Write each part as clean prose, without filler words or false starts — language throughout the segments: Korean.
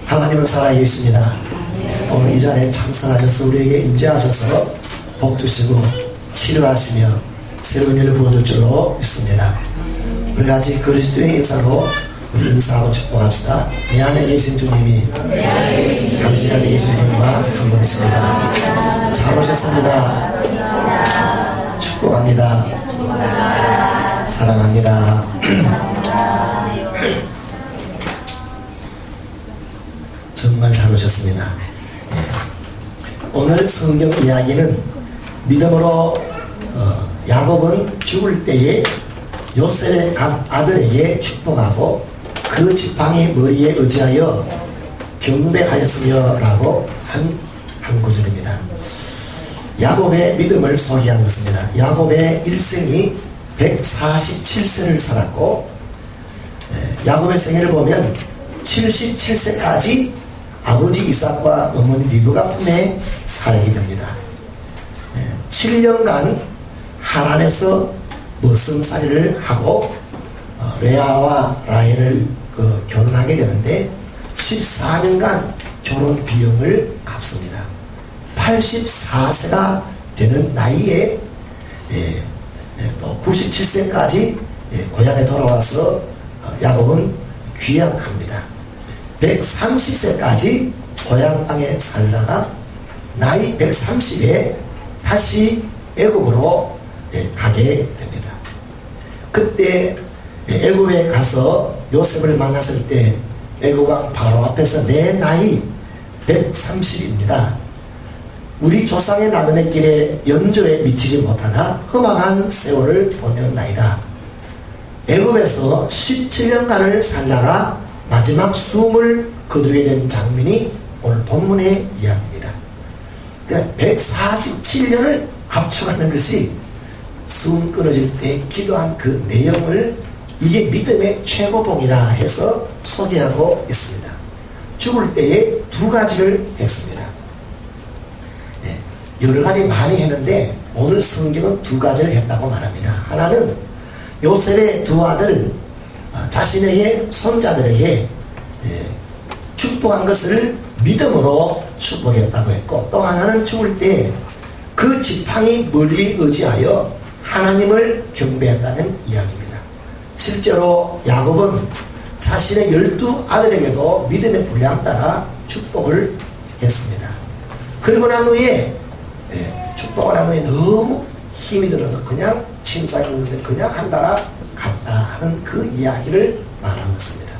하나님은 살아계십니다. 오늘 이 자리에 참석하셔서 우리에게 임재하셔서 복 주시고 치료하시며 새로운 일을 부어줄 줄로 믿습니다. 우리 같이 그리스도의 인사로 우리 인사하고 축복합시다. 내 안에 계신 주님이 당신 안에 계신 분과 한 분이십니다. 잘 오셨습니다. 축복합니다. 사랑합니다. 정말 잘 오셨습니다. 오늘 성경 이야기는 믿음으로 야곱은 죽을 때에 요셉의 각 아들에게 축복하고 그 지팡이 머리에 의지하여 경배하였으며 라고 한 구절입니다. 야곱의 믿음을 소개한 것입니다. 야곱의 일생이 147세를 살았고 야곱의 생애를 보면 77세까지 아버지 이삭과 어머니 리브가 품에 살게 됩니다. 7년간 하란에서 머슴살이를 하고 레아와 라헬을 결혼하게 되는데 14년간 결혼 비용을 갚습니다. 84세가 되는 나이에 또 97세까지 고향에 돌아와서 야곱은 귀향합니다. 130세까지 고향 땅에 살다가 나이 130에 다시 애굽으로 가게 됩니다. 그때 애굽에 가서 요셉을 만났을 때 애굽 왕 바로 앞에서 내 나이 130입니다. 우리 조상의 나그네 길에 연조에 미치지 못하나 험악한 세월을 보내었나이다. 애굽에서 17년간을 살다가 마지막 숨을 거두게 된 장면이 오늘 본문의 이야기입니다. 그러니까 147년을 합쳐가는 것이 숨 끊어질 때 기도한 그 내용을 이게 믿음의 최고봉이라 해서 소개하고 있습니다. 죽을 때에 두 가지를 했습니다. 여러 가지 많이 했는데 오늘 성경은 두 가지를 했다고 말합니다. 하나는 요셉의 두 아들 자신의 손자들에게 축복한 것을 믿음으로 축복했다고 했고, 또 하나는 죽을 때 그 지팡이 머리에 의지하여 하나님을 경배했다는 이야기입니다. 실제로 야곱은 자신의 12아들에게도 믿음의 분량 따라 축복을 했습니다. 그리고 난 후에 축복을 한 후에 너무 힘이 들어서 그냥 침상에 누는데 그냥 한달아 갔다 하는 그 이야기를 말하고 있습니다.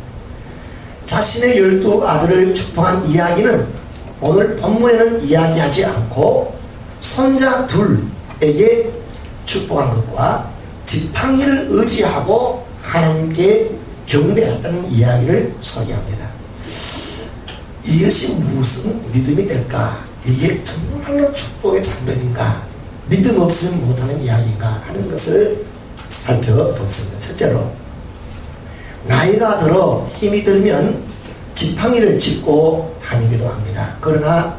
자신의 12아들을 축복한 이야기는 오늘 본문에는 이야기하지 않고 손자 둘에게 축복한 것과 지팡이를 의지하고 하나님께 경배했다는 이야기를 소개합니다. 이것이 무슨 믿음이 될까? 이게 정말로 축복의 장면인가? 믿음 없으면 못하는 이야기인가? 하는 것을 살펴보겠습니다. 첫째로, 나이가 들어 힘이 들면 지팡이를 짚고 다니기도 합니다. 그러나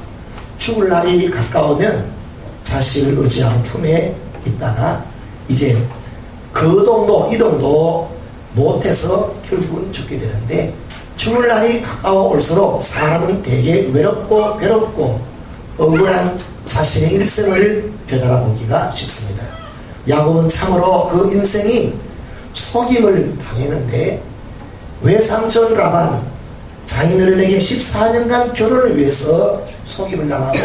죽을 날이 가까우면 자식을 의지하고 품에 있다가 이제 거동도 이동도 못해서 결국은 죽게 되는데, 죽을 날이 가까워 올수록 사람은 되게 외롭고 괴롭고 억울한 자신의 일생을 되돌아보기가 쉽습니다. 야곱은 참으로 그 인생이 속임을 당했는데, 외삼촌 라반 자기네들에게 14년간 결혼을 위해서 속임을 당하고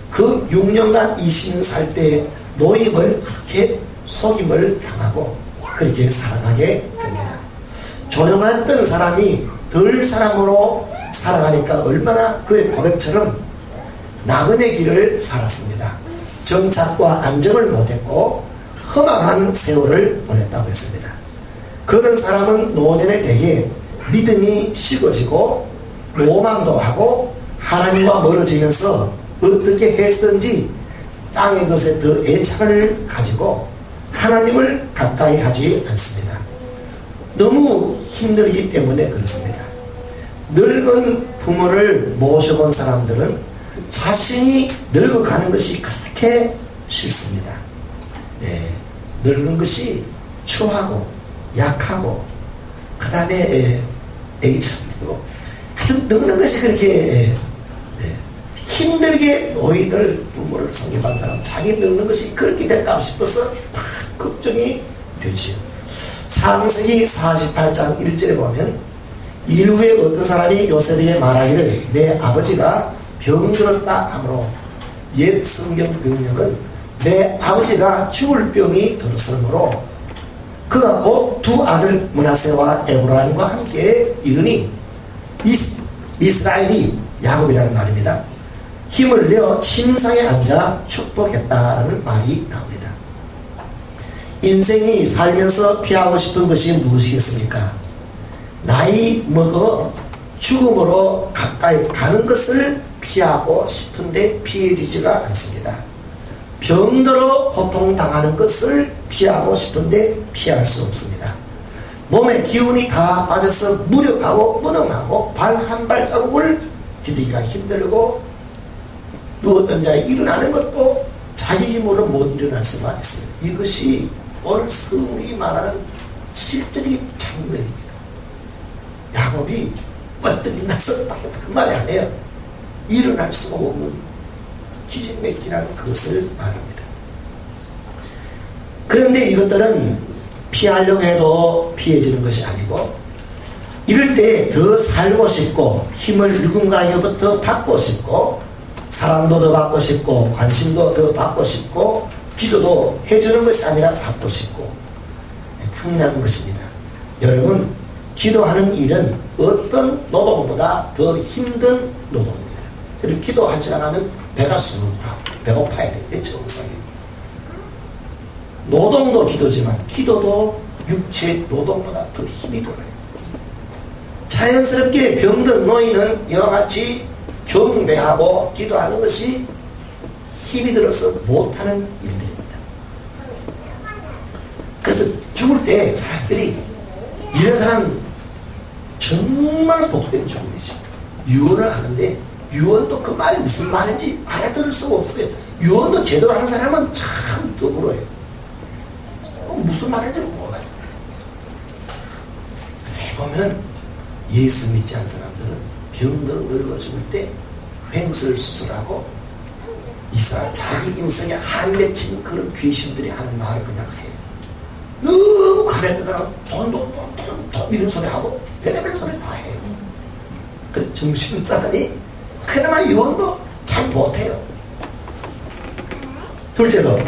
그 6년간 20년 살 때 노임을 그렇게 속임을 당하고 그렇게 살아가게 됩니다. 조용한 뜬 사람이 덜 사람으로 살아가니까 얼마나 그의 고백처럼 나그네 길을 살았습니다. 정착과 안정을 못했고 험악한 세월을 보냈다고 했습니다. 그런 사람은 노년에 되게 믿음이 식어지고 로망도 하고 하나님과 멀어지면서 어떻게 했든지 땅의 것에 더 애착을 가지고 하나님을 가까이 하지 않습니다. 너무 힘들기 때문에 그렇습니다. 늙은 부모를 모셔본 사람들은 자신이 늙어가는 것이 그렇게 싫습니다. 늙은 것이 추하고 약하고 그 다음에 애기처럼 하여튼 늙는 것이 그렇게 힘들게 노인을 부모를 성립한 사람, 자기 늙는 것이 그렇게 될까 싶어서 막 걱정이 되지요. 창세기 48장 1절에 보면 이후에 어떤 사람이 요셉에게 말하기를 내 아버지가 병들었다 하므로 옛 성경 병력은 내 아버지가 죽을 병이 들었으므로 그가 곧 두 아들 므낫세와 에브라임과 함께 이르니 이스라엘이 야곱이라는 말입니다. 힘을 내어 침상에 앉아 축복했다라는 말이 나옵니다. 인생이 살면서 피하고 싶은 것이 무엇이겠습니까? 나이 먹어 죽음으로 가까이 가는 것을 피하고 싶은데 피해지지가 않습니다. 병들어 고통당하는 것을 피하고 싶은데 피할 수 없습니다. 몸에 기운이 다 빠져서 무력하고 무능하고 발 한 발자국을 디디기가 힘들고 누웠던 자에 일어나는 것도 자기 힘으로 못 일어날 수가 있습니다. 이것이 오늘 성경이 말하는 실제적인 장면입니다. 야곱이 뻗들이 나서 그 말이 아니에요. 일어날 수가 없는 기진맥진한 그것을 말합니다. 그런데 이것들은 피하려고 해도 피해지는 것이 아니고 이럴 때 더 살고 싶고 힘을 누군가에게부터 받고 싶고 사랑도 더 받고 싶고 관심도 더 받고 싶고 기도도 해주는 것이 아니라 받고 싶고 당연한 것입니다. 여러분 기도하는 일은 어떤 노동보다 더 힘든 노동입니다. 그리고 기도하지 않으면 배가 숨는다. 배고파야 돼. 그게 정상입니다. 노동도 기도지만 기도도 육체 노동보다 더 힘이 들어요. 자연스럽게 병든 노인은 이와 같이 경배하고 기도하는 것이 힘이 들어서 못하는 일들입니다. 그래서 죽을 때 사람들이 이런 사람 정말 복된 죽음이지. 유언을 하는데 유언도 그 말이 무슨 말인지 알아들을 수가 없어요. 유언도 제대로 하는 사람은 참 드물어요. 무슨 말인지 몰라요. 해보면 예수 믿지 않은 사람들은 병들어 늙어 죽을 때 횡설 수술하고 이 사람 자기 인생에 한 맺힌 그런 귀신들이 하는 말을 그냥 해요. 너무 가난한 사람 돈 이런 소리 하고 별의별 소리 다 해요. 그래서 정신사람이 그나마 유언도 잘 못해요. 둘째로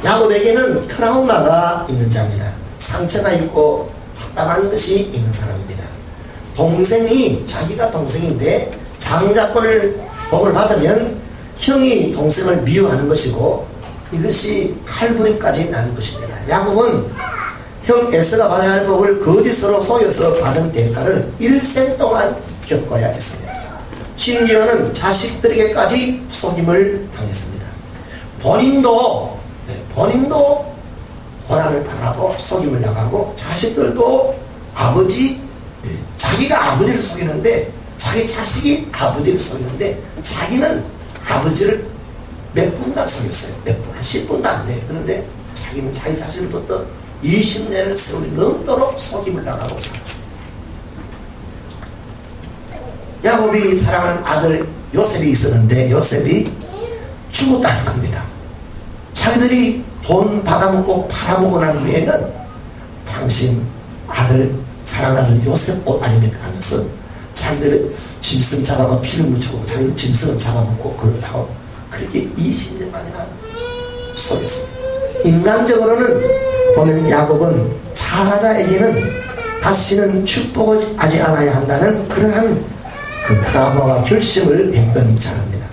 야곱에게는 트라우마가 있는 자입니다. 상처가 있고 답답한 것이 있는 사람입니다. 동생이 자기가 동생인데 장자권을 복을 받으면 형이 동생을 미워하는 것이고 이것이 칼부림까지 나는 것입니다. 야곱은 형 에서가 받아야 할 복을 거짓으로 속여서 받은 대가를 일생 동안 겪어야 했습니다. 심지어는 자식들에게까지 속임을 당했습니다. 본인도 고난을 당하고 속임을 당하고 자식들도 자기가 아버지를 속이는데 자기 자식이 아버지를 속이는데 자기는 아버지를 몇 분간 속였어요. 몇 분, 한 10분도 안 돼. 그런데 자기는 자기 자신부터 20년을 세월이 넘도록 속임을 당하고 살았어요. 야곱이 사랑하는 아들 요셉이 있었는데 요셉이 죽었다는 겁니다. 자기들이 돈 받아먹고 팔아먹고 난 후에는 당신 아들 사랑하는 요셉 옷 아닙니까 하면서 자기들의 짐승 잡아가 피를 묻히고 자기 짐승을 잡아먹고 그렇다고 그렇게 20년 만이나 속였습니다. 인간적으로는 보면 야곱은 차자에게는 다시는 축복을 하지 않아야 한다는 그러한 그 트라우마와 결심을 했던 자입니다.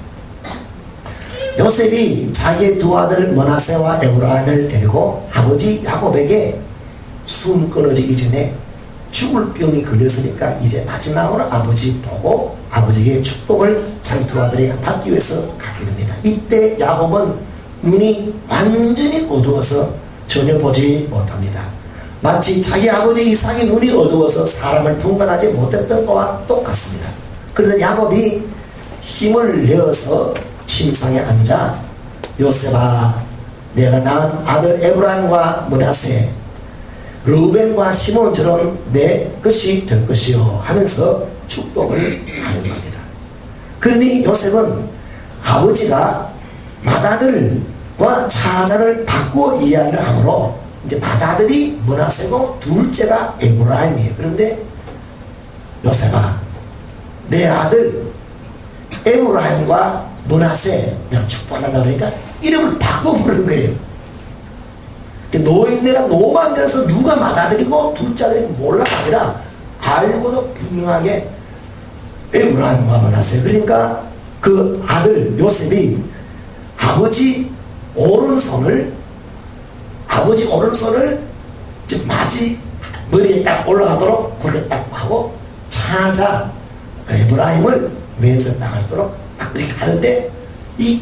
요셉이 자기의 두 아들 므낫세와 에브라임을 데리고 아버지 야곱에게 숨 끊어지기 전에 죽을 병이 걸렸으니까 이제 마지막으로 아버지 보고 아버지의 축복을 자기 두 아들이 받기 위해서 가게 됩니다. 이때 야곱은 눈이 완전히 어두워서 전혀 보지 못합니다. 마치 자기 아버지 이삭이 눈이 어두워서 사람을 분간하지 못했던 것과 똑같습니다. 그래서 야곱이 힘을 내어서 침상에 앉아 요셉아 내가 낳은 아들 에브라임과 므낫세 르우벤과 시몬처럼 내 것이 될 것이요 하면서 축복을 하는 겁니다. 그런데 요셉은 아버지가 맏아들과 차자를 바꾸어 이야기를 하므로 이제 맏아들이 므낫세고 둘째가 에브라임이에요. 그런데 요셉아, 내 아들 에브라임과 므낫세 내가 축복한다 그러니까 이름을 바꿔 부르는 거예요. 노인네가 노만들어서 누가 맏아들이고 둘째 아들이 몰라가 아니라 알고도 분명하게 에브라임과 므낫세. 그러니까 그 아들 요셉이 아버지 오른손을 마지 머리에 딱 올라가도록 그렇게 딱 하고 차자 에브라임을 왼손에 딱 하도록 딱 그렇게 하는데 이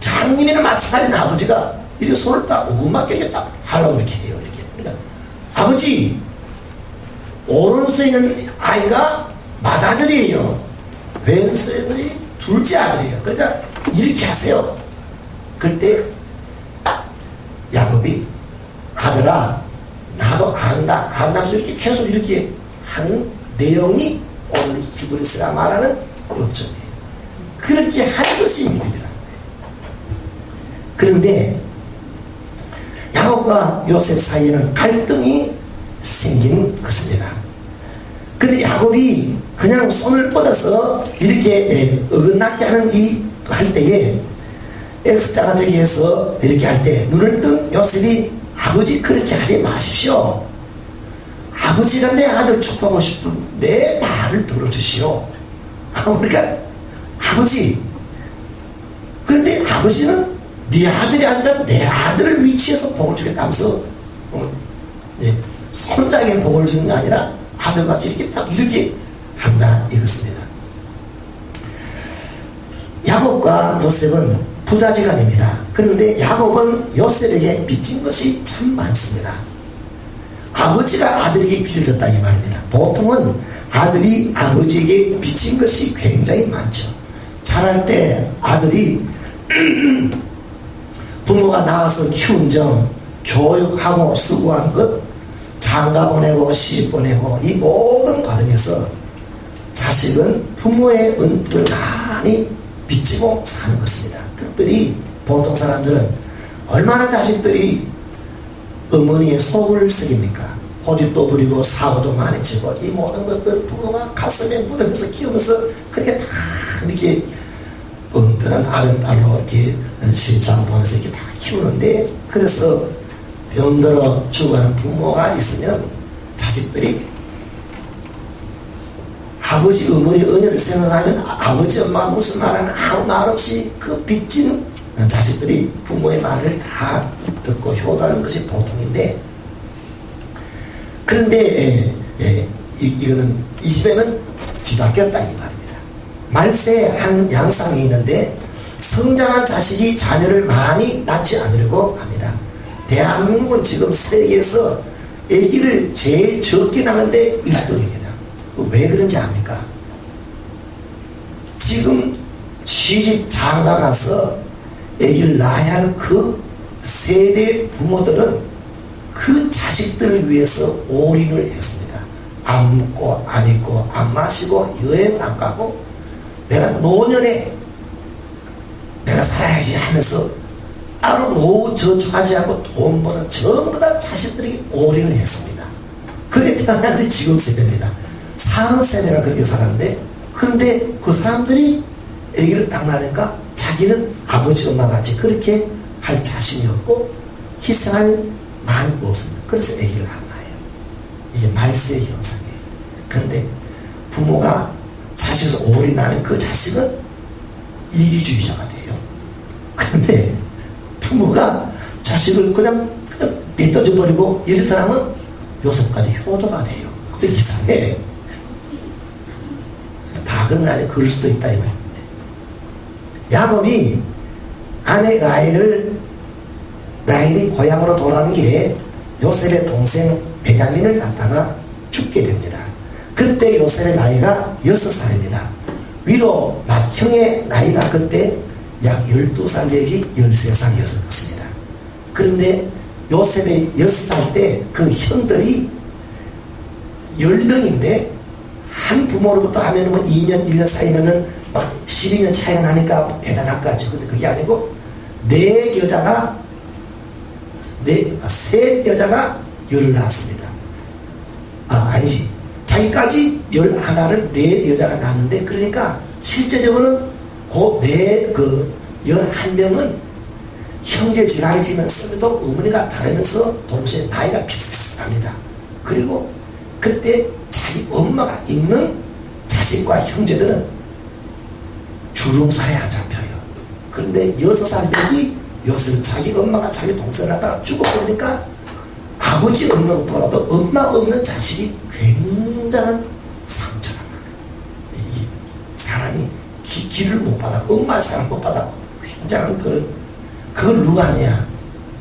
장님이나 마찬가지는 아버지가 이렇게 손을 딱 오금맞게 딱 하려고 이렇게 해요. 이렇게. 그러니까 아버지 오른손에 있는 아이가 맏아들이에요. 왼손에 둘째 아들이에요. 그러니까 이렇게 하세요. 그때 야곱이 아들아 나도 안다 안다면서 이렇게 계속 이렇게 하는 내용이 오늘 히브리서가 말하는 요점이에요. 그렇게 하는 것이 믿음이라는 거예요. 그런데 야곱과 요셉 사이에는 갈등이 생긴 것입니다. 근데 야곱이 그냥 손을 뻗어서 이렇게 어긋나게 하는 할 때에 X자가 되기 위해서 이렇게 할 때 눈을 뜬 요셉이 아버지 그렇게 하지 마십시오. 아버지가 내 아들 축복하고 싶은 내 말을 들어주시오. 그러니까 아버지, 그런데 아버지는 네 아들이 아니라 내 아들을 위치해서 복을 주겠다면서 손자에게 복을 주는 게 아니라 아들과 이렇게 딱 이렇게 한다 이것입니다. 야곱과 요셉은 부자지간입니다. 그런데 야곱은 요셉에게 빚진 것이 참 많습니다. 아버지가 아들에게 빚을 졌다 이 말입니다. 보통은 아들이 아버지에게 빚진 것이 굉장히 많죠. 자랄 때 아들이 부모가 나와서 키운 점, 교육하고 수고한 것, 장가 보내고 시집 보내고 이 모든 과정에서 자식은 부모의 은혜를 많이 빚지고 사는 것입니다. 특별히 보통 사람들은 얼마나 자식들이 어머니의 속을 썩입니까? 고집도 부리고 사고도 많이 치고 이 모든 것들 부모가 가슴에 묻으면서 키우면서 그렇게 다 이렇게 엉뚱한 아름딸로 이렇게 시집장 보내서 이렇게 다 키우는데, 그래서 병들어 죽어가는 부모가 있으면 자식들이 아버지 어머니 은혜를 생각하면 아버지 엄마가 무슨 말하는 아무 말 없이 그 빚진 자식들이 부모의 말을 다 듣고 효도하는 것이 보통인데, 그런데 이거는 이 집에는 뒤바뀌었다 이 말입니다. 말세에 한 양상이 있는데 성장한 자식이 자녀를 많이 낳지 않으려고 합니다. 대한민국은 지금 세계에서 아기를 제일 적게 낳는데 1등입니다. 왜 그런지 압니까? 지금 시집 장가 가서 아기를 낳아야 할 그 세대 부모들은 그 자식들을 위해서 올인을 했습니다. 안 먹고 안 입고 안 마시고 여행 안 가고 내가 노년에 내가 살아야지 하면서 따로 노후 저축하지 않고 돈 버는 전부 다 자식들이 올인을 했습니다. 그게 태어난 지금 세대입니다. 상업 세대가 그렇게 살았는데, 그런데 그 사람들이 아기를 딱 낳으니까 자기는 아버지 엄마 같이 그렇게 할 자신이 없고 희생할 마음이 없습니다. 그래서 아기를 안 낳아요. 이게 말세의 현상이에요. 그런데 부모가 자식에서 올인하면 그 자식은 이기주의자가 돼요. 그런데 부모가 자식을 그냥 내던져버리고 이런 사람은 요셉까지 효도가 돼요. 이상해. 다 그런 건 아니고 그럴 수도 있다 이 말입니다. 야곱이 아내 라헬이 고향으로 돌아오는 길에 요셉의 동생 베냐민을 낳다가 죽게 됩니다. 그때 요셉의 나이가 6살입니다. 위로 맏형의 나이가 그때 약 12살 내지 13살이었을 것입니다. 그런데 요셉의 6살 때 그 형들이 10명인데 한 부모로부터 하면은 뭐 2년, 1년 사이면은 막 12년 차이가 나니까 대단할 것 같죠. 근데 그게 아니고, 세 여자가 열을 낳았습니다. 아니지. 자기까지 11을 네 여자가 낳았는데, 그러니까 실제적으로는 그 11명은 형제지간이지면서도 어머니가 다르면서 동시에 나이가 비슷비슷합니다. 그리고 그때 자기 엄마가 있는 자식과 형제들은 주름살에 안 잡혀요. 그런데 6살 벽이 요새는 자기 엄마가 자기 동생을 갖다가 죽어버리니까 아버지 없는 것보다도 엄마 없는 자식이 굉장한 상처가 나요. 이 사람이 기를 못 받아, 엄마의 사랑을 못 받아 굉장한 그걸 누가 하냐?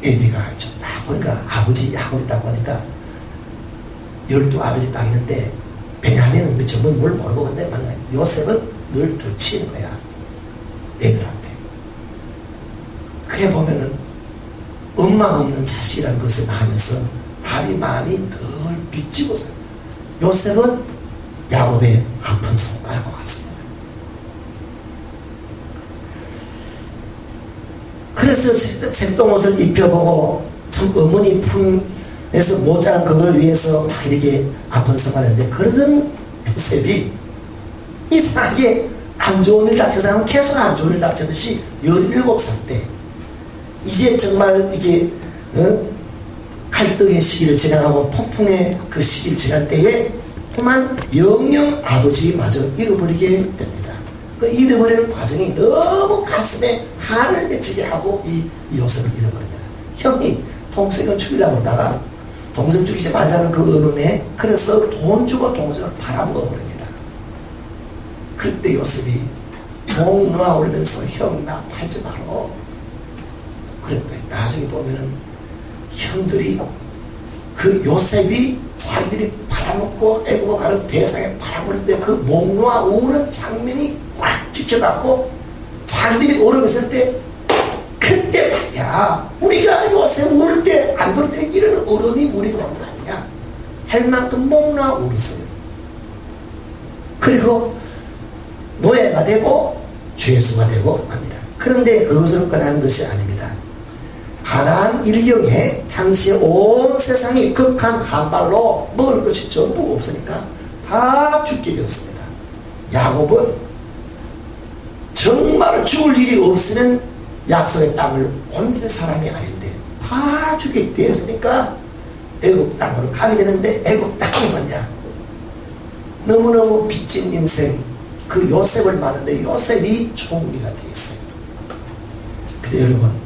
애비가 알죠. 다 보니까 아버지 야곱이 있다고 하니까 12아들이 딱 있는데, 베냐민은 전부 뭘 모르고, 근데 만나요. 요셉은 늘 들치는 거야, 애들한테. 그래 보면은 엄마 없는 자식이라는 것을 하면서 아비 마음이 늘 빚지고 살아요. 요셉은 야곱의 아픈 손가락과 같습니다. 그래서 색동옷을 입혀보고 참 어머니 품에서 모자란 그걸 위해서 막 이렇게 아픈 손가락인데, 그러던 요셉이 이상하게 안 좋은 일 닥쳐서 계속 안 좋은 일 닥치듯이 17살 때 이제 정말 이게 갈등의 시기를 지나가고 폭풍의 그 시기를 지날 때에 그만 영영 아버지마저 잃어버리게 됩니다. 그 잃어버리는 과정이 너무 가슴에 한을 맺히게 하고 이 요셉을 잃어버립니다. 형이 동생을 죽이려고 그러다가 동생 죽이지 말자는 그 어른에 그래서 돈 주고 동생을 팔아먹어버립니다. 그때 요셉이 목 놓아 올면서 형 나 팔지 마라 그랬대. 나중에 보면은 형들이 그 요셉이 자기들이 팔아먹고 애국어 가는 대상에 팔아먹을 때 그 목 놓아 우는 장면이 꽉 지켜갖고 자기들이 오르면서 때 그때 말이야 우리가 요셉 울 때 안 들을 때 이런 어른이 우리가 오는 거 아니냐 할 만큼 목 놓아 울었어요. 그리고 노예가 되고 죄수가 되고 합니다. 그런데 그것으로 끝나는 것이 아닙니다. 가나안 일경에 당시 온 세상이 극한 한발로 먹을 것이 전부 없으니까 다 죽게 되었습니다. 야곱은 정말 죽을 일이 없으면 약속의 땅을 옮길 사람이 아닌데 다 죽게 되었으니까 애굽 땅으로 가게 되는데 애굽 땅이 뭐냐? 너무너무 빚진 인생 그 요셉을 봤는데 요셉이 총리가 되어 있어요. 근데 여러분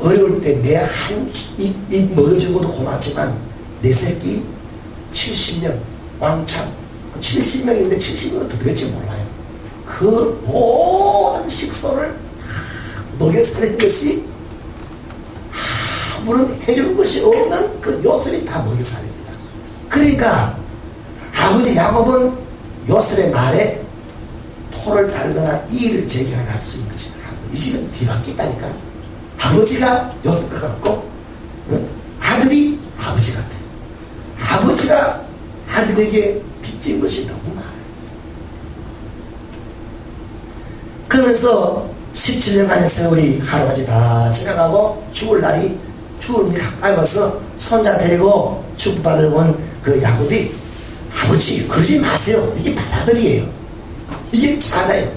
어려울 때 내 한 입 먹여준 것도 고맙지만 내 새끼 70명 왕창 70명인데 70명은 더 될지 몰라요. 그 모든 식소를 다 먹여 사는 것이 아무런 해줄 것이 없는 그 요셉이 다 먹여 사립니다. 그러니까 아버지 야곱은 요셉의 말에 토를 달거나 이의를 제기하거나 할 수 있는 것이 이 집은 뒤바뀌 있다니까. 아버지가 요셉 것 같고 아들이 아버지 같아요. 아버지가 아들에게 빚진 것이 너무 많아요. 그러면서 17년간의 세월이 하루같이 다 지나가고 죽을 날이 가까이 와서 손자 데리고 축복받을 온 그 야곱이 아버지 그러지 마세요. 이게 바라들이에요. 이게 찾아요.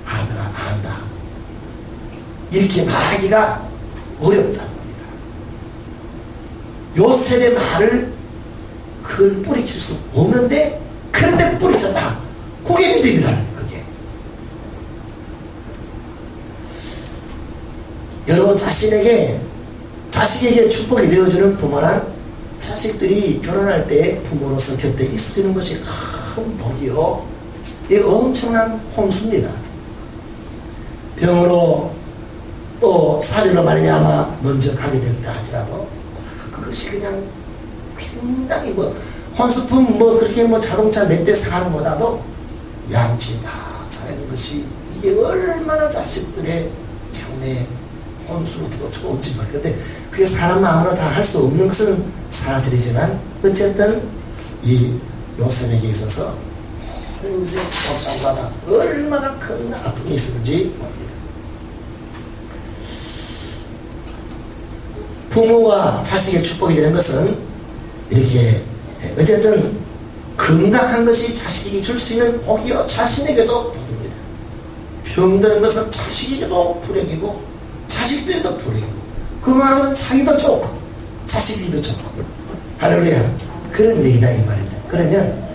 아들아 안다. 이렇게 말하기가 어렵다는 겁니다. 요셉의 말을 그걸 뿌리칠 수 없는데 그런데 뿌리쳤다. 그게 믿음이라는 그게. 여러분 자식에게 축복이 되어주는 부모란 자식들이 결혼할 때 부모로서 곁에 있어주는 것이 큰 복이요. 이게 엄청난 혼수입니다. 병으로 또 사리로 말미암아 먼저 가게 될 때 하더라도 그것이 그냥 굉장히 혼수품 그렇게 자동차 몇 대 사가는 것보다도 양치 다 사는 것이 이게 얼마나 자식들의 장래 혼수도 좋을지 모르겠는데 그게 사람 마음으로 다 할 수 없는 것은 사실이지만 어쨌든 이 요셉에게 있어서 인생 참상마다 얼마나 큰 아픔이 있었는지 모릅니다. 부모와 자식의 축복이 되는 것은 이렇게 어쨌든 건강한 것이 자식에게 줄 수 있는 복이요 자신에게도 복입니다. 병드는 것은 자식에게도 불행이고 자식들에게도 불행이고 그만 것은 자기도 좋고 자식이도 좋고 할렐루야 그런 얘기다 이 말입니다. 그러면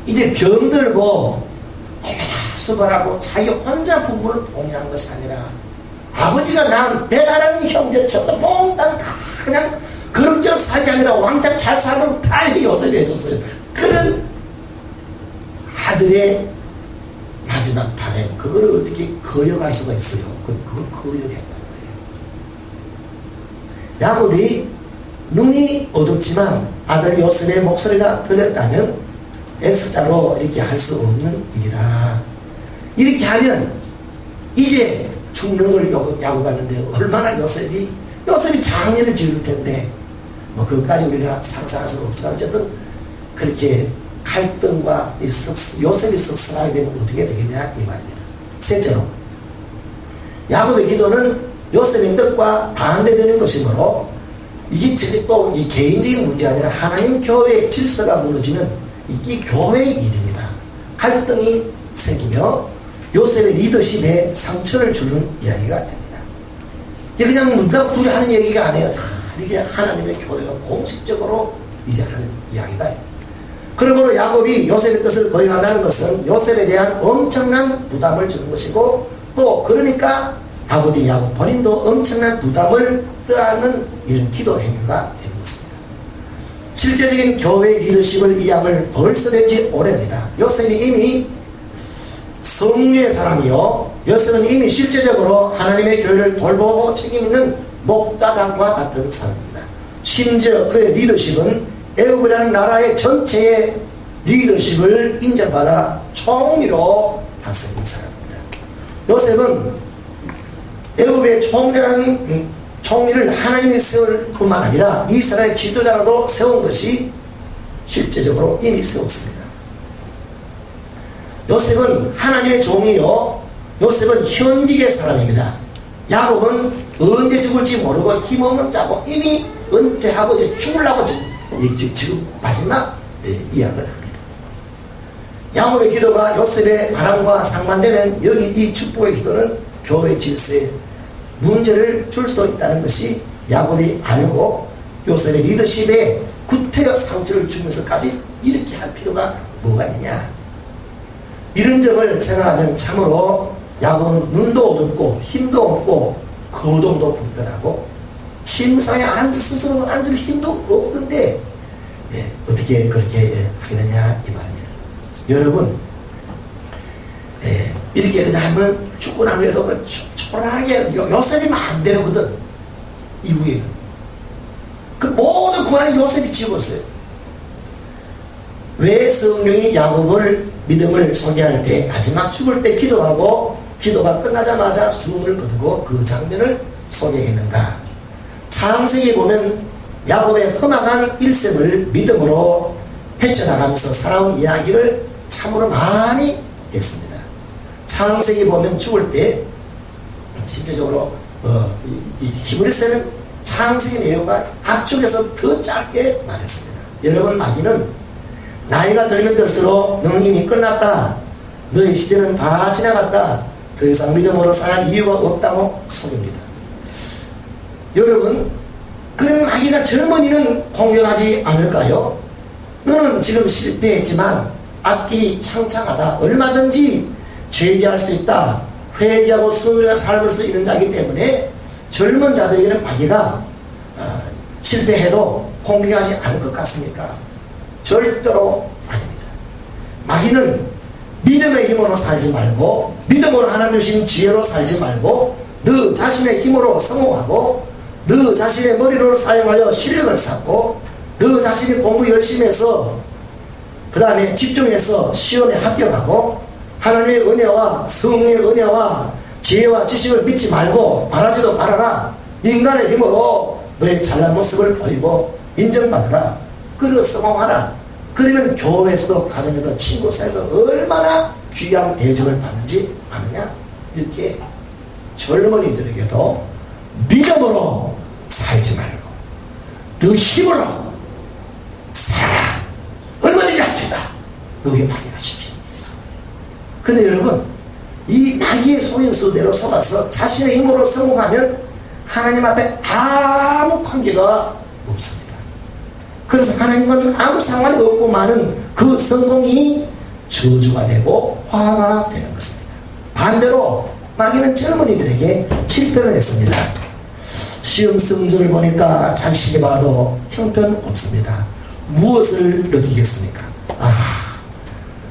이제 병들고 얼마나 수고하고 자기 혼자 부부를 봉양한 것이 아니라 아버지가 낳은 배다른 형제처럼 몽땅 다 그냥 그럭저럭 살게 아니라 왕창 잘 살도록 다 요셉이 해줬어요. 그런 아들의 마지막 바램 그걸 어떻게 거역할 수가 있어요. 그걸 거역했다는 거예요. 야곱이 눈이 어둡지만 아들 요셉의 목소리가 들렸다면 X자로 이렇게 할 수 없는 일이라. 이렇게 하면 이제 죽는 걸 야곱하는데 얼마나 요셉이 장례를 지을 텐데 뭐 그것까지 우리가 상상할 수는 없지만 어쨌든 그렇게 갈등과 요셉이 섭섭하게 되면 어떻게 되겠냐 이 말입니다. 셋째로 야곱의 기도는 요셉의 뜻과 반대되는 것이므로 이게 또 이 개인적인 문제가 아니라 하나님 교회의 질서가 무너지는 이 교회의 일입니다. 갈등이 생기며 요셉의 리더십에 상처를 주는 이야기가 됩니다. 이게 그냥 문학 둘이 하는 얘기가 아니에요. 다 이게 하나님의 교회가 공식적으로 이제 하는 이야기다. 그러므로 야곱이 요셉의 뜻을 거역한다는 것은 요셉에 대한 엄청난 부담을 주는 것이고 또 그러니까 아버지 야곱 본인도 엄청난 부담을 떠안는 이런 기도 행위가 되는 것입니다. 실제적인 교회의 리더십을 이양을 벌써 된 지 오래입니다. 요셉이 이미 성령의 사람이요 요셉은 이미 실제적으로 하나님의 교회를 돌보고 책임있는 목자장과 같은 사람입니다. 심지어 그의 리더십은 애굽이라는 나라의 전체의 리더십을 인정받아 총리로 다스린 사람입니다. 요셉은 애굽의 총리를 하나님이 세울 뿐만 아니라 이스라엘 지도자로도 세운 것이 실제적으로 이미 세웠습니다. 요셉은 하나님의 종이요 요셉은 현직의 사람입니다. 야곱은 언제 죽을지 모르고 힘없는 자고 이미 은퇴하고 이제 죽으려고 지금 마지막 이야기를 합니다. 야곱의 기도가 요셉의 바람과 상반되면 여기 이 축복의 기도는 교회 질서에 문제를 줄 수도 있다는 것이 야곱이 알고 요셉의 리더십에 구태여 상처를 주면서까지 이렇게 할 필요가 뭐가 있느냐 이런 점을 생각하면 참으로 야곱은 눈도 어둡고 힘도 없고 거동도 불편하고 침상에 스스로 앉을 힘도 없던데 어떻게 그렇게 하게 되냐 이 말입니다. 여러분 이렇게 그냥 하면 죽고 나면에도 초라하게 요셉이 마음대로거든. 이후에는 그 모든 구원을 요셉이 지었어요. 왜 성령이 야곱을 믿음을 소개할 때 마지막 죽을 때 기도하고 기도가 끝나자마자 숨을 거두고 그 장면을 소개했는가? 창세기 보면 야곱의 험악한 일생을 믿음으로 헤쳐나가면서 살아온 이야기를 참으로 많이 했습니다. 창세기 보면 죽을 때 실제적으로 이 히브리서는 창세기 내용과 압축해서 더 짧게 말했습니다. 여러분 마귀는 나이가 들면 들수록 너는 이미 끝났다. 너의 시대는 다 지나갔다. 더 이상 믿음으로 살 이유가 없다고 속입니다. 여러분 그럼 마귀가 젊은이는 공격하지 않을까요? 너는 지금 실패했지만 앞길이 창창하다. 얼마든지 회개할 수 있다. 회개하고 순전하게 살볼 수 있는 자이기 때문에 젊은 자들에게는 마귀가 실패해도 공격하지 않을 것 같습니까? 절대로 아닙니다. 마귀는 믿음의 힘으로 살지 말고 믿음으로 하나님 주신 지혜로 살지 말고 너 자신의 힘으로 성공하고 너 자신의 머리를 사용하여 실력을 쌓고 너 자신이 공부 열심히 해서 그 다음에 집중해서 시험에 합격하고 하나님의 은혜와 성령의 은혜와 지혜와 지식을 믿지 말고 바라지도 말아라. 인간의 힘으로 너의 잘난 모습을 보이고 인정받으라. 그리고 성공하라. 그러면 교회에서도 가정에서도 친구 사이도 얼마나 귀한 대접을 받는지 아느냐? 이렇게 젊은이들에게도 믿음으로 살지 말고 너 힘으로 살아. 얼마든지 할 수 있다. 여기 마귀가 시킵니다. 근데 여러분, 이 마귀의 속임수대로 속아서 자신의 힘으로 성공하면 하나님 앞에 아무 관계가 없습니다. 그래서 하나님과는 아무 상관이 없고만은 그 성공이 저주가 되고 화가 되는 것입니다. 반대로 마귀는 젊은이들에게 실패를 했습니다. 시험 성적을 보니까 자식이 봐도 형편없습니다. 무엇을 느끼겠습니까?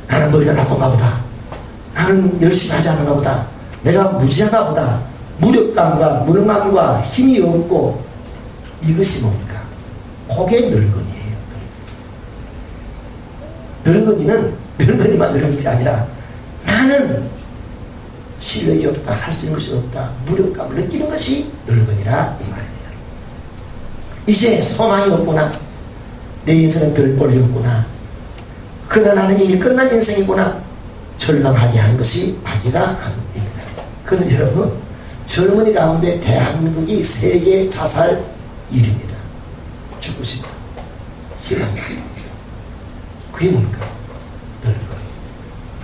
나는 머리가 나쁜가 보다. 나는 열심히 하지 않은가 보다. 내가 무지한가 보다. 무력감과 무능함과 힘이 없고, 이것이 뭡니까? 그게 늙은이에요. 늙은이는 늙은이만 늙은 게 아니라 나는 실력이 없다, 할 수 있는 것이 없다, 무력감을 느끼는 것이 늙은이라 이 말입니다. 이제 소망이 없구나, 내 인생은 별 볼이 없구나, 그러나 나는 이미 끝난 인생이구나, 절망하게 하는 것이 마귀가 하는 일입니다. 그런데 여러분, 젊은이 가운데 대한민국이 세계 자살 1위입니다. 죽고 싶다, 희망이. 그게 뭡니까?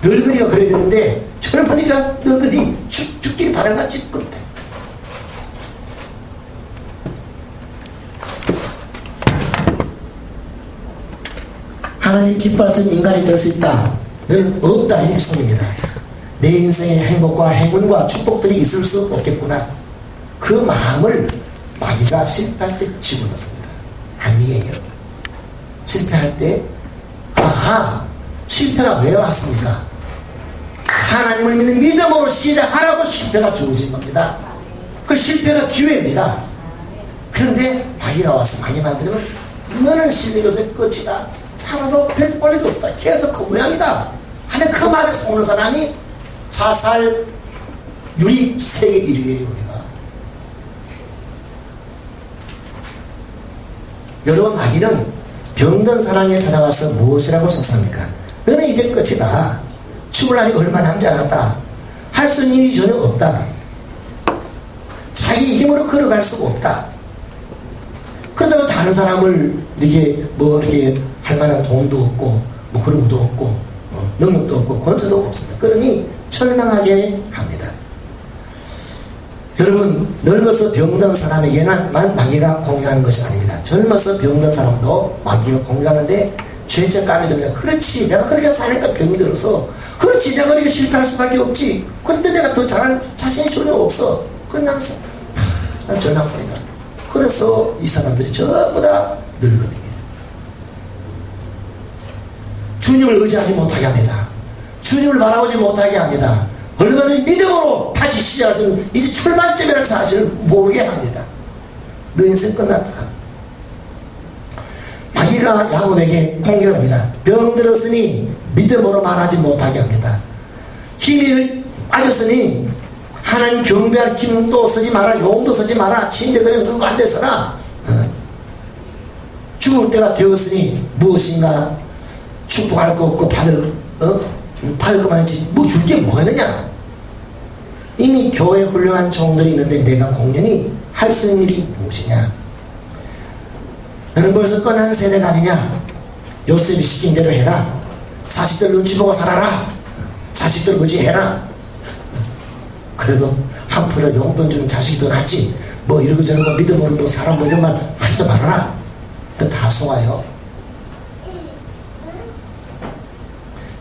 늙은이가 그래야 되는데 젊은이가 늙은이 죽길 바라는지 그렇다. 하나님 기뻐할 수 있는 인간이 될 수 있다, 늘 없다, 이렇게 속입니다. 내 인생에 행복과 행운과 축복들이 있을 수 없겠구나, 그 마음을 마귀가 실패할 때 집어넣습니다. 아니에요. 실패할 때 실패가 왜 왔습니까? 하나님을 믿는 믿음으로 시작하라고 실패가 주어진 겁니다. 그 실패가 기회입니다. 그런데 마귀가 와서 마귀만 그러면 너는 실력이 없어 끝이다, 살아도 별 볼일이 없다, 계속 그 모양이다 하는 그 말을 속는 사람이 자살률이 세계 1위예요. 우리가. 여러분, 마귀는 병든 사람에게 찾아와서 무엇이라고 속삭입니까? 너는 이제 끝이다, 죽을 날이 얼마 남지 않았다, 할 수 있는 일이 전혀 없다, 자기 힘으로 걸어갈 수가 없다. 그러다가 다른 사람을 이렇게 할 만한 돈도 없고, 그런 것도 없고, 능력도 없고, 권세도 없습니다. 그러니 절망하게 합니다. 여러분, 늙어서 병든 사람에게는 마귀가 공유하는 것이 아닙니다. 젊어서 병든 사람도 마귀가 공유하는데 죄책감이 듭니다. 그렇지, 내가 그렇게 사니까 병이 들어서, 그렇지, 내가 그렇게 실패할 수밖에 없지, 그런데 내가 더 잘할 자신이 전혀 없어. 그냥 난 절망거리다. 그래서 이 사람들이 전부 다 늙은입니다. 주님을 의지하지 못하게 합니다. 주님을 바라보지 못하게 합니다. 얼마든지 믿음으로 다시 시작할 수 있는, 이제 출발점이라는 사실을 모르게 합니다. 너 인생 끝났다. 마귀가 야곱에게 공격합니다. 병들었으니 믿음으로 말하지 못하게 합니다. 힘이 빠졌으니 하나님 경배할 힘도 쓰지 마라, 용도 쓰지 마라, 침대 그냥 누구 앉아서라. 죽을 때가 되었으니 무엇인가 축복할 거 없고 받을 것만 했지 뭐 줄 게 뭐가 있느냐. 이미 교회 훌륭한 종들이 있는데 내가 공연히 할 수 있는 일이 무엇이냐. 너는 벌써 끝난 세대가 아니냐. 요셉이 시킨 대로 해라. 자식들 눈치 보고 살아라. 자식들 의지해라. 그래도 한 푼에 용돈 주는 자식이 더 낫지, 뭐 이러고 저러고 믿음으로 뭐 사람 뭐 이런 말 하지도 말아라. 그 다 속아요.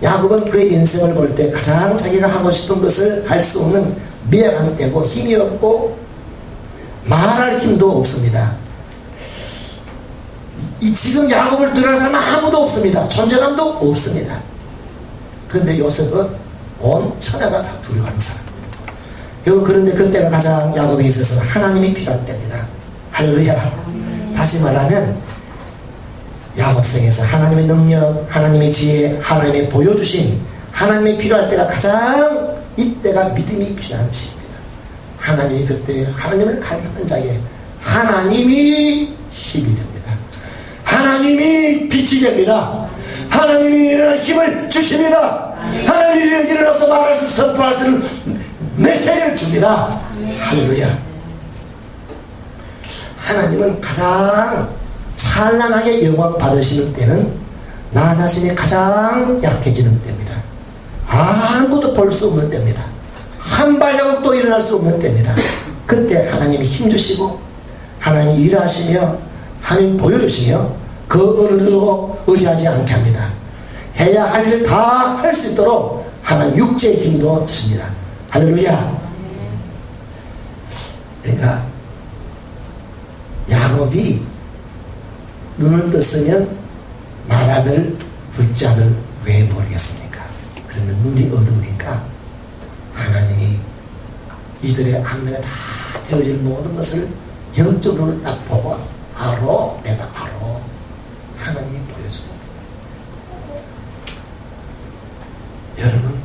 야곱은 그의 인생을 볼 때 가장 자기가 하고 싶은 것을 할 수 없는 미약한 때고 힘이 없고 말할 힘도 없습니다. 지금 야곱을 들어간 사람은 아무도 없습니다. 존재감도 없습니다. 그런데 요셉은 온 천하가 다 두려워하는 사람입니다. 여러분, 그런데 그때가 가장 야곱에 있어서 하나님이 필요할 때입니다. 할렐루야. 다시 말하면 야곱성에서 하나님의 능력, 하나님의 지혜, 하나님의 보여주심, 하나님이 필요할 때가 가장, 이때가 믿음이 필요한 시기입니다. 하나님이 그때 하나님을 가는 자에게 하나님이 힘이 됩니다. 하나님이 빛이 됩니다. 하나님이 일어나 힘을 주십니다. 하나님이 일어나서 말할 수 선포할 수 있는 메시지를 줍니다. 할렐루야. 하나님은 가장 찬란하게 영광 받으시는 때는 나 자신이 가장 약해지는 때입니다. 아무것도 볼 수 없는 때입니다. 한 발자국도 일어날 수 없는 때입니다. 그때 하나님이 힘주시고 하나님 일하시며 하나님 보여주시며 그 어느 누구도 의지하지 않게 합니다. 해야 할 일을 다 할 수 있도록 하나님 육체의 힘도 주십니다. 할렐루야. 그러니까 야곱이 눈을 떴으면 말아들 불자들 왜 모르겠습니까? 그런데 눈이 어두우니까 하나님이 이들의 앞면에 다 되어질 모든 것을 영적으로 딱 보고 알아. 내가 알아. 하나님이 보여주고. 여러분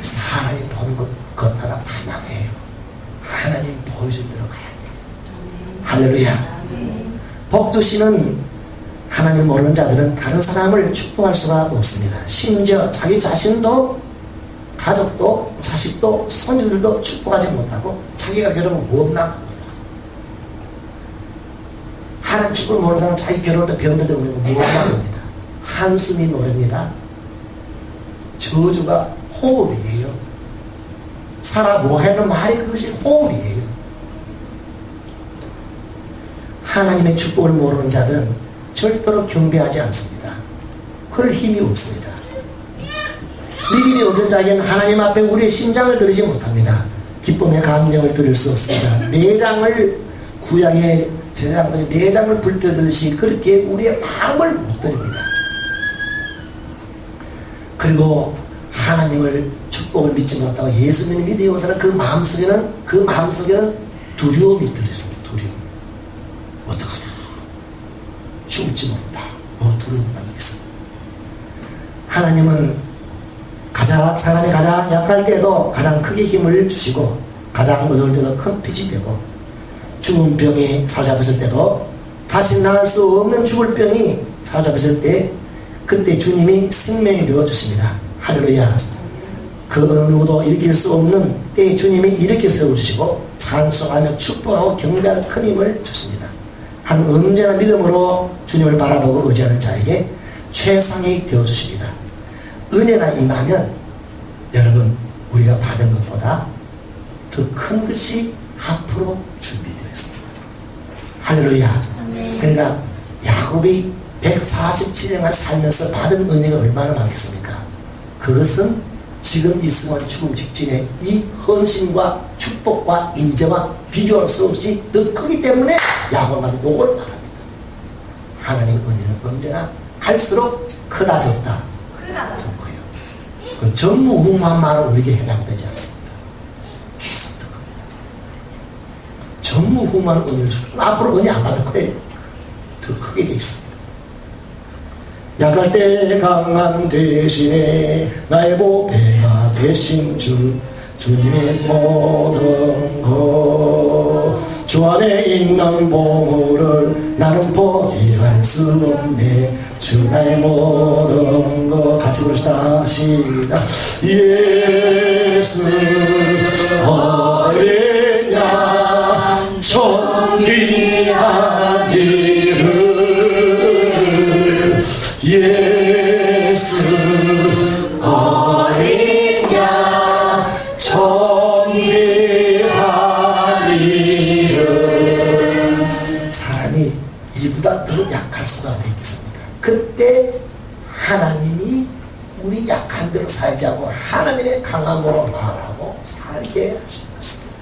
사람이 보는 것 걷다가 다 망해요. 하나님 보여준 대로 가야 돼요. 할렐루야. 복두씨는 하나님 모르는 자들은 다른 사람을 축복할 수가 없습니다. 심지어 자기 자신도 가족도 자식도 손주들도 축복하지 못하고 자기가 결혼을 원망합니다. 하나님 축복을 모르는 사람은 자기 결혼도 병들도 모르고 원망합니다. 한숨이 노래입니다. 저주가 호흡이에요. 살아 뭐하는 말이 그것이 호흡이에요. 하나님의 축복을 모르는 자들은 절대로 경배하지 않습니다. 그럴 힘이 없습니다. 믿음이 없는 자에게는 하나님 앞에 우리의 심장을 들이지 못합니다. 기쁨의 감정을 들일 수 없습니다. 내장을 구약의 제사장들이 내장을 불태우듯이 그렇게 우리의 마음을 못 드립니다. 그리고 하나님을 축복을 믿지 못하고 예수님을 믿는 사람 그 마음속에는 두려움이 들어있습니다. 두려움. 어떡하냐? 죽을지 모른다. 두려움만 있습니다. 하나님은 사람이 가장 약할 때도 가장 크게 힘을 주시고 가장 어두울 때도 큰 빛이 되고 죽은 병이 사로잡혔을 때도 다시 나을 수 없는 죽을 병이 사로잡혔을 때 그때 주님이 생명이 되어주십니다. 할렐루야. 그 어느 누구도 일으킬 수 없는 때에 주님이 일으켜 세워주시고 찬송하며 축복하고 경배할 큰 힘을 주십니다. 한 언제나 믿음으로 주님을 바라보고 의지하는 자에게 최상이 되어주십니다. 은혜가 임하면 여러분 우리가 받은 것보다 더 큰 것이 앞으로 준비되어 있습니다. 할렐루야. 그러니까 야곱이 147년간 살면서 받은 은혜가 얼마나 많겠습니까? 그것은 지금 이 순간 죽음 직전에 이 헌신과 축복과 인정과 비교할 수 없이 더 크기 때문에 야곱은 요걸 말합니다. 하나님의 은혜는 언제나 갈수록 크다 적다 좋고요. 그 전무후무한 말은 우리에게 해당되지 않습니다. 계속 더 큽니다. 전무후무한 은혜를 주시고 앞으로 은혜 안 받을 거예요. 더 크게 되어 있습니다. 약할 때 강함 대신에 나의 보배가 되신 주님의 모든 것 주 안에 있는 보물을 나는 포기할 수 없네. 주 나의 모든 것 같이 부릅시다. 시작. 예수 어린 양 존귀한 이름 예수 어린 양 존귀한 이름. 사람이 이보다 더 약할 수가 어디 있겠습니까? 그때 하나님이 우리 약한 대로 살지 않고 하나님의 강함으로 말하고 살게 하셨습니다.